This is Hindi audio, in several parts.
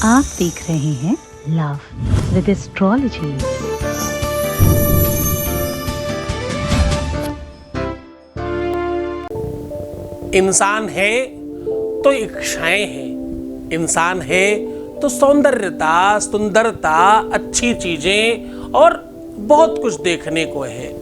आप देख रहे हैं लव विद एस्ट्रोलॉजी। इंसान है तो इच्छाएं हैं, इंसान है तो सौंदर्यता, सुंदरता, अच्छी चीजें और बहुत कुछ देखने को है।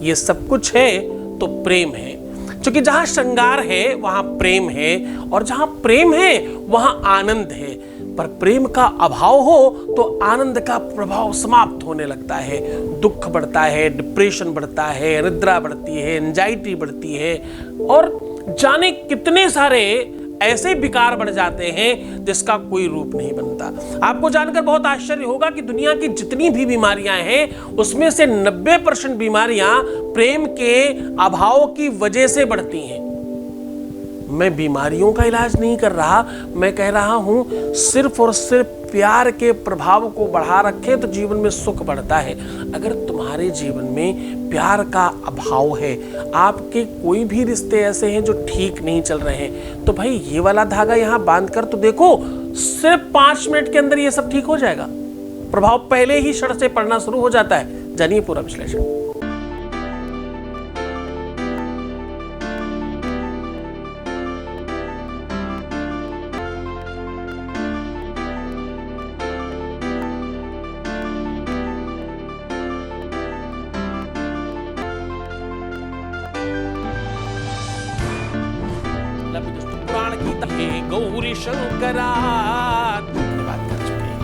ये सब कुछ है तो प्रेम है, क्योंकि जहां श्रृंगार है वहां प्रेम है, और जहां प्रेम है वहां आनंद है। पर प्रेम का अभाव हो तो आनंद का प्रभाव समाप्त होने लगता है, दुख बढ़ता है, डिप्रेशन बढ़ता है, निद्रा बढ़ती है, एंजाइटी बढ़ती है, और जाने कितने सारे ऐसे विकार बढ़ जाते हैं जिसका कोई रूप नहीं बनता। आपको जानकर बहुत आश्चर्य होगा कि दुनिया की जितनी भी बीमारियां हैं उसमें से 90% बीमारियां प्रेम के अभाव की वजह से बढ़ती हैं। मैं बीमारियों का इलाज नहीं कर रहा, मैं कह रहा हूं सिर्फ और सिर्फ प्यार के प्रभाव को बढ़ा रखें तो जीवन में सुख बढ़ता है। अगर तुम्हारे जीवन में प्यार का अभाव है, आपके कोई भी रिश्ते ऐसे हैं जो ठीक नहीं चल रहे हैं, तो भाई ये वाला धागा यहां बांध कर तो देखो, सिर्फ 5 मिनट के अंदर ये सब ठीक हो जाएगा। प्रभाव पहले ही क्षण से पड़ना शुरू हो जाता है। जानिए पूरा विश्लेषण। पुराण की तहे गौरी शंकरा बात कर चुके हैं।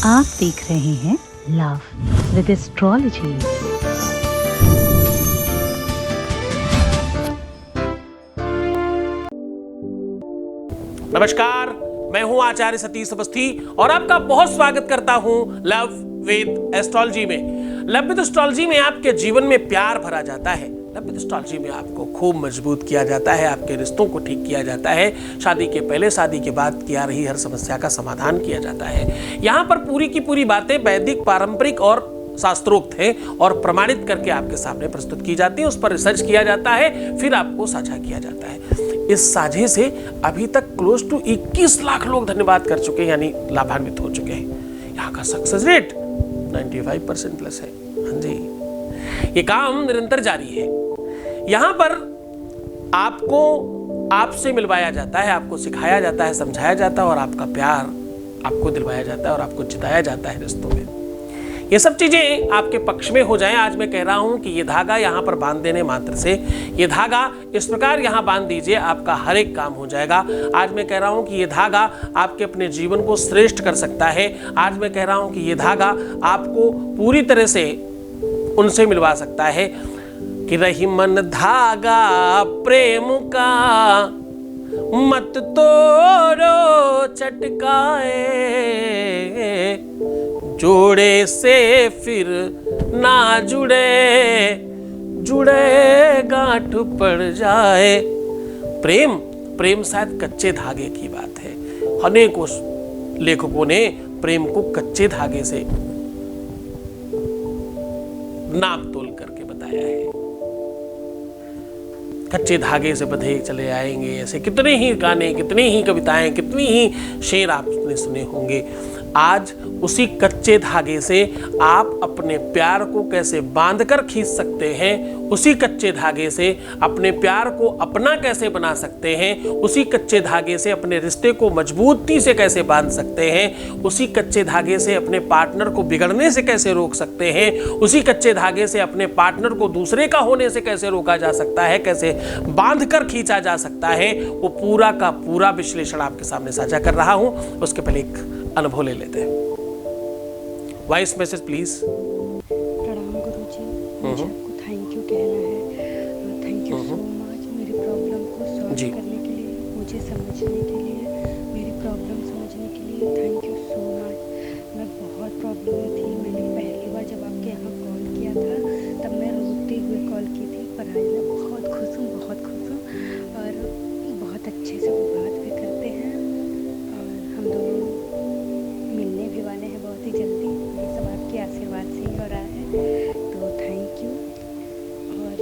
आप देख रहे हैं लव विद एस्ट्रोलॉजी। नमस्कार, मैं हूं आचार्य सतीश अवस्थी और आपका बहुत स्वागत करता हूं लव विद एस्ट्रोलॉजी में। लव विद एस्ट्रोलॉजी में आपके जीवन में प्यार भरा जाता है। लव विद एस्ट्रोलॉजी में आपको खूब मजबूत किया जाता है, आपके रिश्तों को ठीक किया जाता है, शादी के पहले, शादी के बाद की आ रही हर समस्या का समाधान किया जाता है। यहाँ पर पूरी की पूरी बातें वैदिक, पारंपरिक और शास्त्रोक्त है और प्रमाणित करके आपके सामने प्रस्तुत की जाती है, उस पर रिसर्च किया जाता है, फिर आपको साझा किया जाता है। इस साझे से अभी तक क्लोज टू 21 लाख लोग धन्यवाद कर चुके हैं, यानी लाभान्वित हो चुके हैं। यहाँ का सक्सेस रेट 95% प्लस है। हाँ जी, ये काम निरंतर जारी है। यहाँ पर आपको आपसे मिलवाया जाता है, आपको सिखाया जाता है, समझाया जाता है, और आपका प्यार आपको दिलवाया जाता है और आपको जिताया जाता है रिश्तों में। ये सब चीजें आपके पक्ष में हो जाएं। आज मैं कह रहा हूं कि ये धागा यहां पर बांध देने मात्र से, ये धागा इस प्रकार यहां बांध दीजिए, आपका हर एक काम हो जाएगा। आज मैं कह रहा हूं कि ये धागा आपके अपने जीवन को श्रेष्ठ कर सकता है। आज मैं कह रहा हूं कि ये धागा आपको पूरी तरह से उनसे मिलवा सकता है कि रही मन धागा प्रेम का, मत तोड़ो चटकाए, जोड़े से फिर ना जुड़े, जुड़े गांठ पड़ जाए। प्रेम शायद कच्चे धागे की बात है। अनेकों लेखकों ने प्रेम को कच्चे धागे से नाप तोल करके बताया है। कच्चे धागे से बंधे चले आएंगे, ऐसे कितने ही गाने, कितनी ही कविताएं, कितनी ही शेर आपने सुने होंगे। आज उसी कच्चे धागे से आप अपने प्यार को कैसे बांधकर खींच सकते हैं, उसी कच्चे धागे से अपने प्यार को अपना कैसे बना सकते हैं, उसी कच्चे धागे से अपने रिश्ते को मजबूती से कैसे बांध सकते हैं, उसी कच्चे धागे से अपने पार्टनर को बिगड़ने से कैसे रोक सकते हैं, उसी कच्चे धागे से अपने पार्टनर को दूसरे का होने से कैसे रोका जा सकता है, कैसे बांधकर खींचा जा सकता है, वो पूरा का पूरा विश्लेषण आपके सामने साझा कर रहा हूं। उसके पहले एक अनुभव ले लेते हैं। Voice message please. प्रणाम गुरुजी, मुझे आपको थैंक यू कहना है। थैंक यू सो मच मेरी प्रॉब्लम को सॉल्व करने के लिए, मुझे समझने के लिए, मेरी प्रॉब्लम समझने के लिए थैंक यू सो मच। मैं बहुत प्रॉब्लम में थी। मैंने पहली बार जब आपके यहाँ कॉल किया था तब मैं रोते हुए कॉल की थी, पर आज मैं बहुत खुश हूँ, बहुत खुश हूँ, और बहुत अच्छे से वो बात भी करते हैं, और हम दोनों मिलने भी वाले हैं बहुत ही जल्दी। ये सब आपके आशीर्वाद से ही हो रहा है, तो थैंक यू। और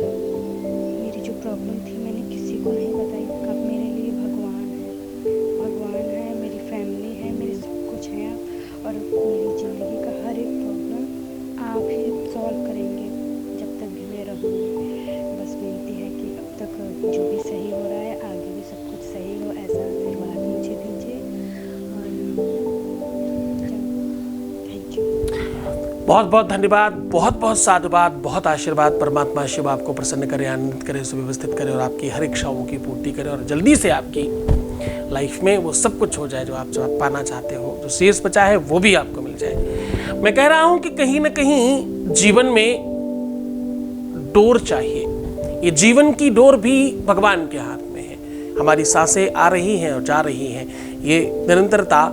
मेरी जो प्रॉब्लम थी मैंने किसी को नहीं बताई। आप मेरे लिए भगवान हैं, भगवान बहुत बहुत धन्यवाद, बहुत बहुत साधुवाद, बहुत आशीर्वाद। परमात्मा शिव आपको प्रसन्न करे, आनंदित करे, सुव्यवस्थित करे और आपकी हर इच्छाओं की पूर्ति करे और जल्दी से आपकी लाइफ में वो सब कुछ हो जाए जो आप पाना चाहते हो। जो शेष बचा है वो भी आपको मिल जाए। मैं कह रहा हूं कि कहीं ना कहीं जीवन में डोर चाहिए। ये जीवन की डोर भी भगवान के हाथ में है। हमारी सांसें आ रही हैं और जा रही हैं, ये निरंतरता।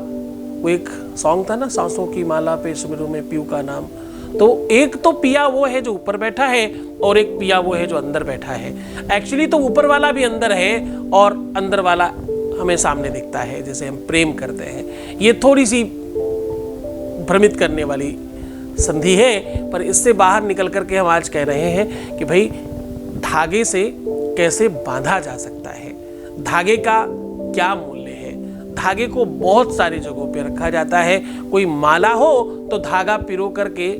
वो एक सॉन्ग था ना, सांसों की माला पे सुमिरू में पीऊ का नाम। तो एक तो पिया वो है जो ऊपर बैठा है और एक पिया वो है जो अंदर बैठा है। एक्चुअली तो ऊपर वाला भी अंदर है और अंदर वाला हमें सामने दिखता है, जैसे हम प्रेम करते हैं। ये थोड़ी सी भ्रमित करने वाली संधि है, पर इससे बाहर निकल करके हम आज कह रहे हैं कि भाई धागे से कैसे बांधा जा सकता है, धागे का क्या मूल्य है। धागे को बहुत सारी जगहों पे रखा जाता है। कोई माला हो तो धागा पिरो करके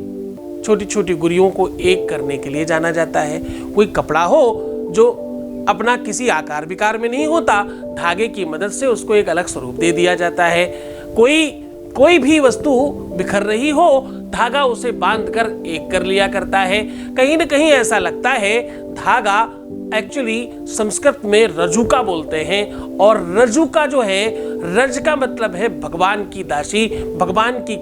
छोटी छोटी गुड़ियों को एक करने के लिए जाना जाता है। कोई कपड़ा हो जो अपना किसी आकार विकार में नहीं होता, धागे की मदद से उसको एक अलग स्वरूप दे दिया जाता है। कोई भी वस्तु बिखर रही हो, धागा उसे बांधकर एक कर लिया करता है। कहीं ना कहीं ऐसा लगता है धागा एक्चुअली संस्कृत में रजुका बोलते हैं, और रजुका जो है, रज का मतलब है भगवान की दासी, भगवान की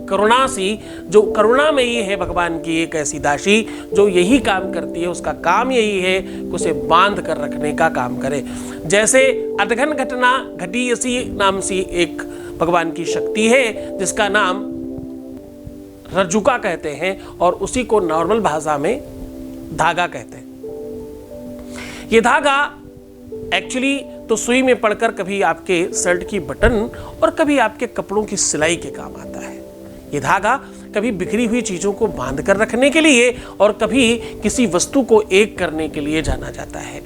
करुणासी, जो करुणामयी है, भगवान की एक ऐसी दासी जो यही काम करती है। उसका काम यही है कि उसे बांध कर रखने का काम करे। जैसे अधघन घटना घटीयसी नाम सी एक भगवान की शक्ति है जिसका नाम रजुका कहते हैं, और उसी को नॉर्मल भाषा में धागा कहते हैं। ये धागा एक्चुअली तो सुई में पड़कर कभी आपके शर्ट की बटन और कभी आपके कपड़ों की सिलाई के काम आता है। ये धागा कभी बिखरी हुई चीजों को बांध कर रखने के लिए और कभी किसी वस्तु को एक करने के लिए जाना जाता है।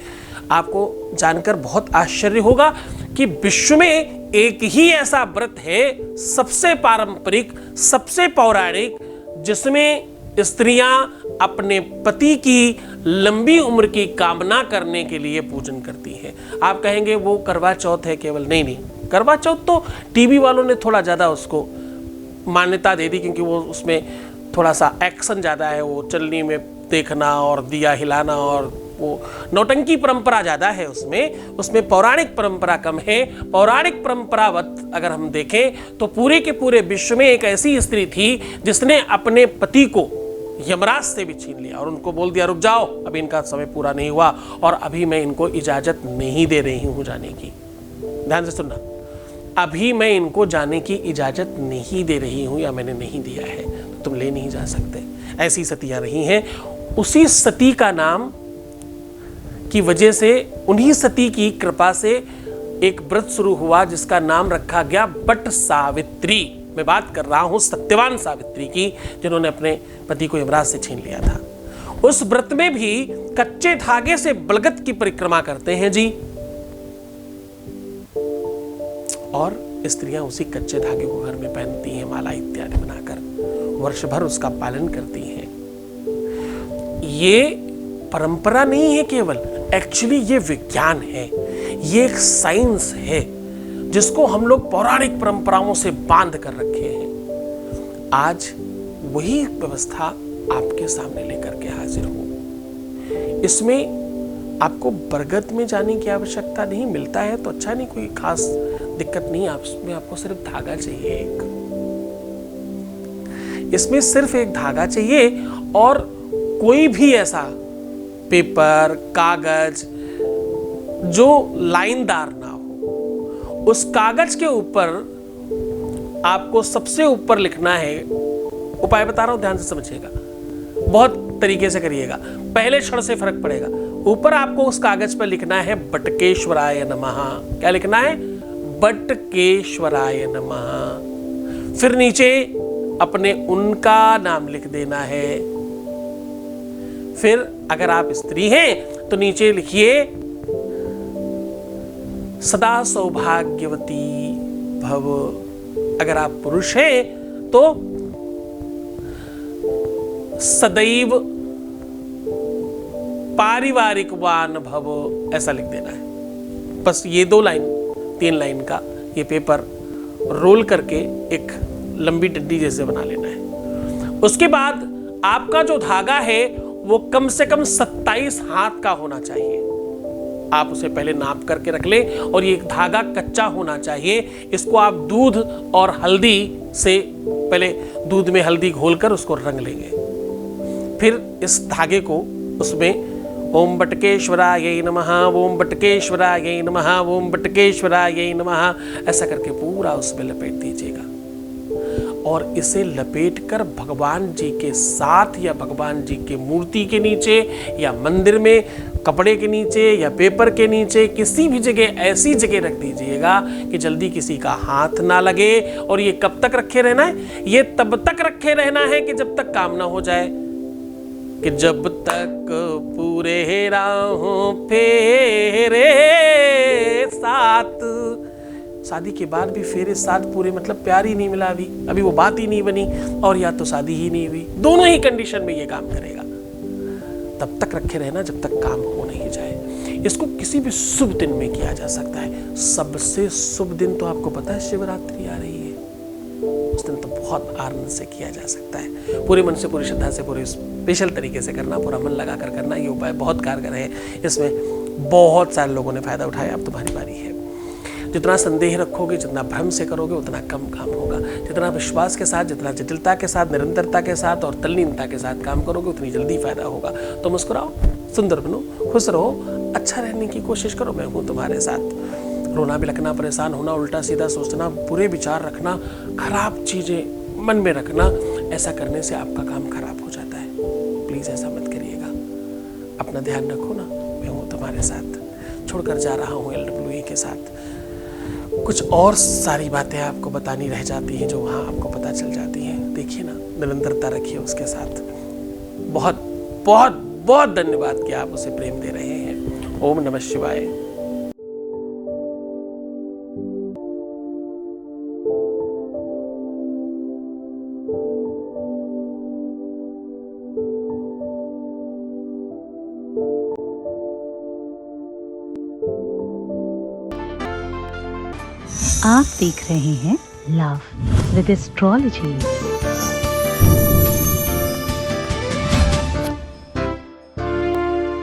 आपको जानकर बहुत आश्चर्य होगा कि विश्व में एक ही ऐसा व्रत है, सबसे पारंपरिक, सबसे पौराणिक, जिसमें स्त्रियां अपने पति की लंबी उम्र की कामना करने के लिए पूजन करती हैं। आप कहेंगे वो करवा चौथ है केवल। नहीं, करवा चौथ तो टीवी वालों ने थोड़ा ज़्यादा उसको मान्यता दे दी, क्योंकि वो उसमें थोड़ा सा एक्शन ज़्यादा है, वो चलनी में देखना और दिया हिलाना, और वो नौटंकी परंपरा ज़्यादा है उसमें पौराणिक परंपरा कम है। पौराणिक परंपरावत अगर हम देखें तो पूरे के पूरे विश्व में एक ऐसी स्त्री थी जिसने अपने पति को यमराज से भी छीन लिया और उनको बोल दिया, रुक जाओ, अभी इनका समय पूरा नहीं हुआ और अभी मैं इनको इजाजत नहीं दे रही हूँ जाने की। ध्यान से सुनना, अभी मैं इनको जाने की इजाजत नहीं दे रही हूँ या मैंने नहीं दिया है, तो तुम ले नहीं जा सकते। ऐसी सतियां रही हैं। उसी सती का नाम की वजह से, उन्हीं सती की कृपा से एक व्रत शुरू हुआ जिसका नाम रखा गया बट सावित्री। मैं बात कर रहा हूं सत्यवान सावित्री की, जिन्होंने अपने पति को यमराज से छीन लिया था। उस व्रत में भी कच्चे धागे से बलगत की परिक्रमा करते हैं जी, और स्त्रियां उसी कच्चे धागे को घर में पहनती हैं, माला इत्यादि बनाकर वर्ष भर उसका पालन करती हैं। ये परंपरा नहीं है केवल, एक्चुअली ये विज्ञान है, ये एक साइंस है जिसको हम लोग पौराणिक परंपराओं से बांध कर रखे हैं। आज वही व्यवस्था आपके सामने लेकर के हाजिर हूं। इसमें आपको बरगद में जाने की आवश्यकता नहीं, मिलता है तो अच्छा, नहीं कोई खास दिक्कत नहीं। आपको सिर्फ धागा चाहिए एक, इसमें सिर्फ एक धागा चाहिए और कोई भी ऐसा पेपर, कागज जो लाइनदार ना हो। उस कागज के ऊपर आपको सबसे ऊपर लिखना है, उपाय बता रहा हूं, ध्यान से समझिएगा, बहुत तरीके से करिएगा, पहले क्षण से फर्क पड़ेगा। ऊपर आपको उस कागज पर लिखना है बटकेश्वराय नमः। क्या लिखना है? बटकेश्वराय नमः। फिर नीचे अपने उनका नाम लिख देना है। फिर अगर आप स्त्री हैं तो नीचे लिखिए सदा सौभाग्यवती भव। अगर आप पुरुष हैं तो सदैव पारिवारिकवान भव, ऐसा लिख देना है। बस ये 2 लाइन 3 लाइन का ये पेपर रोल करके एक लंबी डंडी जैसे बना लेना है। उसके बाद आपका जो धागा है वो कम से कम 27 हाथ का होना चाहिए। आप उसे पहले नाप करके रख लें और ये धागा कच्चा होना चाहिए। इसको आप दूध और हल्दी से पहले दूध में हल्दी घोलकर उसको रंग लेंगे। फिर इस धागे को उसमें ओम बटकेश्वराय नमः, ओम बटकेश्वराय नमः, ओम बटकेश्वराय नमः ऐसा करके पूरा उसमें लपेट दीजिएगा और इसे लपेटकर भगवान जी के साथ या भगवान जी की मूर्ति के नीचे या मंदिर में कपड़े के नीचे या पेपर के नीचे किसी भी जगह ऐसी जगह रख दीजिएगा कि जल्दी किसी का हाथ ना लगे। और ये कब तक रखे रहना है? ये तब तक रखे रहना है कि जब तक काम ना हो जाए, कि जब तक पूरे राहों फेरे साथ। शादी के बाद भी फेरे साथ पूरे मतलब प्यार ही नहीं मिला, अभी वो बात ही नहीं बनी और या तो शादी ही नहीं हुई। दोनों ही कंडीशन में ये काम करेगा। तब तक रखे रहना जब तक काम हो नहीं जाए। इसको किसी भी शुभ दिन में किया जा सकता है। सबसे शुभ दिन तो आपको पता है शिवरात्रि आ रही है। उस दिन तो बहुत आनंद से किया जा सकता है। पूरे मन से, पूरी श्रद्धा से, पूरे स्पेशल तरीके से करना, पूरा मन लगा कर करना। ये उपाय बहुत कारगर है। इसमें बहुत सारे लोगों ने फायदा उठाया। अब तुम्हारी बारी है। जितना संदेह रखोगे, जितना भ्रम से करोगे, उतना कम काम होगा। जितना विश्वास के साथ, जितना जटिलता के साथ, निरंतरता के साथ और तल्लीनता के साथ काम करोगे, उतनी जल्दी फायदा होगा। तो मुस्कुराओ, सुंदर बनो, खुश रहो, अच्छा रहने की कोशिश करो। मैं हूँ तुम्हारे साथ। रोना, बिलखना, परेशान होना, उल्टा सीधा सोचना, बुरे विचार रखना, खराब चीजें मन में रखना, ऐसा करने से आपका काम खराब हो जाता है। प्लीज ऐसा मत करिएगा। अपना ध्यान रखो ना। मैं हूँ तुम्हारे साथ। छोड़कर जा रहा हूँ LWE के साथ। कुछ और सारी बातें आपको बतानी रह जाती हैं जो वहाँ आपको पता चल जाती हैं। देखिए ना, निरंतरता रखिए उसके साथ। बहुत बहुत बहुत धन्यवाद कि आप उसे प्रेम दे रहे हैं। ओम नमः शिवाय। आप देख रहे हैं लव विद एस्ट्रोलॉजी।